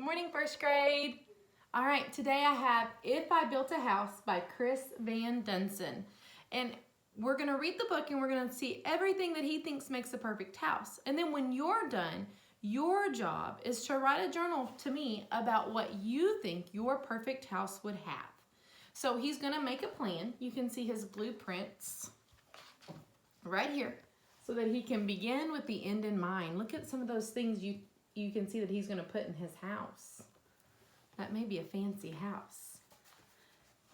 Good morning, first grade. All right, today I have If I Built a House by Chris Van Dusen. And we're going to read the book and we're going to see everything that he thinks makes a perfect house. And then when you're done, your job is to write a journal to me about what you think your perfect house would have. So he's going to make a plan. You can see his blueprints right here so that he can begin with the end in mind. Look at some of those things you can see that he's going to put in his house. That may be a fancy house.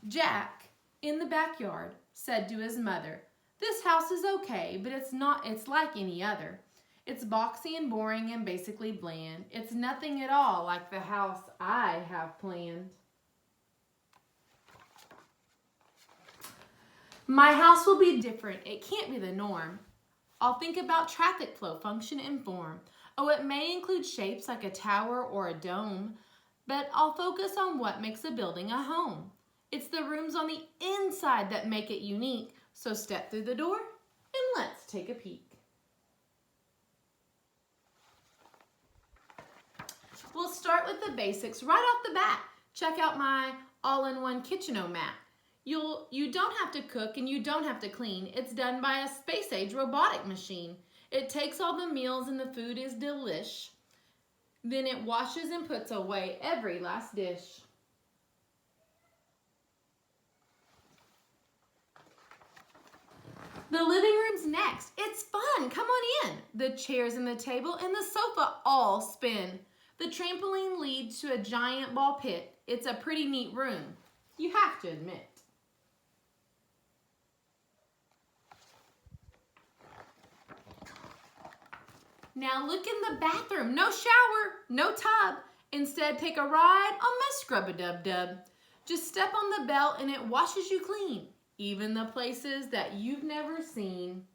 Jack, in the backyard, said to his mother, "This house is okay, but it's like any other. It's boxy and boring and basically bland. It's nothing at all like the house I have planned." My house will be different. It can't be the norm. I'll think about traffic flow, function, and form. Oh, it may include shapes like a tower or a dome, but I'll focus on what makes a building a home. It's the rooms on the inside that make it unique, so step through the door and let's take a peek. We'll start with the basics right off the bat. Check out my all-in-one kitchen-o-mat. You don't have to cook and you don't have to clean. It's done by a space-age robotic machine. It takes all the meals and the food is delish. Then it washes and puts away every last dish. The living room's next. It's fun. Come on in. The chairs and the table and the sofa all spin. The trampoline leads to a giant ball pit. It's a pretty neat room, you have to admit. Now look in the bathroom. No shower, no tub. Instead, take a ride on my Scrub-a-Dub-Dub. Just step on the belt and it washes you clean, even the places that you've never seen.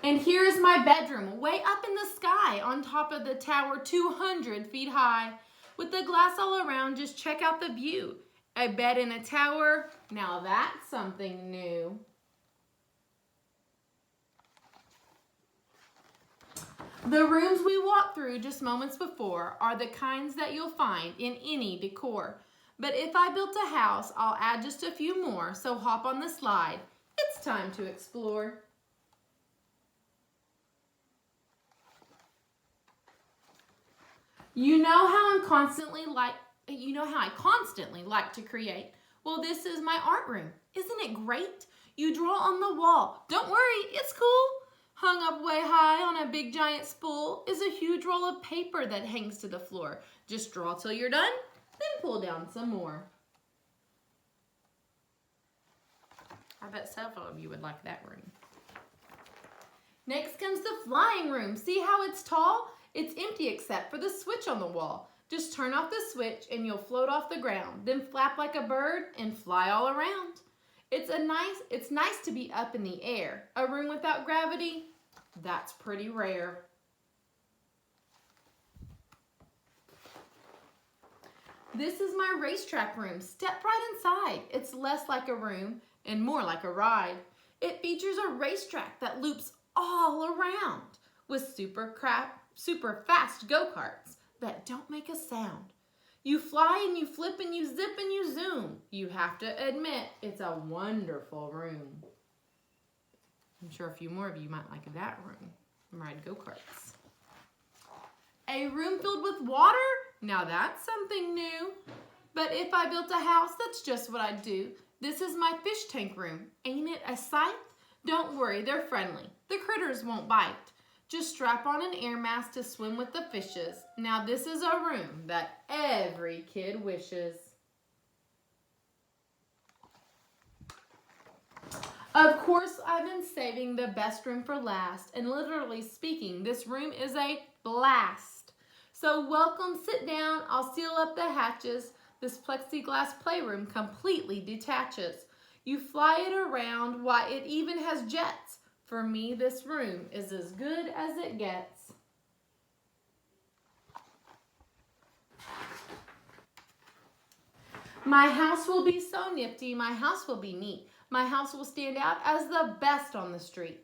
And here is my bedroom, way up in the sky, on top of the tower, 200 feet high. With the glass all around, just check out the view. A bed in a tower, now that's something new. The rooms we walked through just moments before are the kinds that you'll find in any decor. But if I built a house, I'll add just a few more, so hop on the slide. It's time to explore. You know how I constantly like to create. Well, this is my art room. Isn't it great? You draw on the wall. Don't worry, it's cool. Hung up way high on a big giant spool is a huge roll of paper that hangs to the floor. Just draw till you're done, then pull down some more. I bet several of you would like that room. Next comes the flying room. See how it's tall? It's empty except for the switch on the wall. Just turn off the switch and you'll float off the ground, then flap like a bird and fly all around. It's nice to be up in the air. A room without gravity, that's pretty rare. This is my racetrack room. Step right inside. It's less like a room and more like a ride. It features a racetrack that loops all around with super fast go-karts that don't make a sound. You fly and you flip and you zip and you zoom. You have to admit, it's a wonderful room. I'm sure a few more of you might like that room and ride go-karts. A room filled with water? Now that's something new. But if I built a house, that's just what I'd do. This is my fish tank room. Ain't it a sight? Don't worry, they're friendly. The critters won't bite. Just strap on an air mask to swim with the fishes. Now this is a room that every kid wishes. Of course, I've been saving the best room for last, and literally speaking, this room is a blast. So welcome, sit down, I'll seal up the hatches. This plexiglass playroom completely detaches. You fly it around, why it even has jets. For me, this room is as good as it gets. My house will be so nifty, my house will be neat. My house will stand out as the best on the street.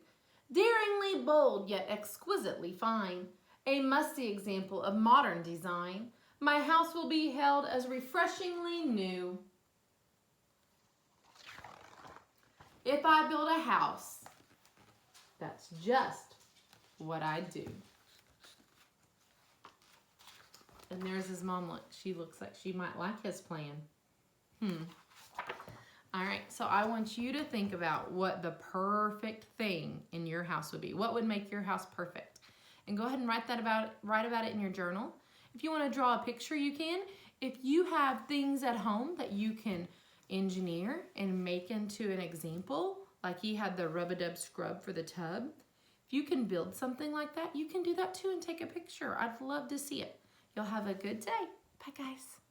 Daringly bold, yet exquisitely fine. A musty example of modern design. My house will be held as refreshingly new. If I build a house, that's just what I do. And there's his mom. Look, she looks like she might like his plan. All right, so I want you to think about what the perfect thing in your house would be. What would make your house perfect? And go ahead and write about it in your journal. If you want to draw a picture, you can. If you have things at home that you can engineer and make into an example, like he had the rub-a-dub scrub for the tub, if you can build something like that, you can do that too and take a picture. I'd love to see it. You'll have a good day. Bye, guys.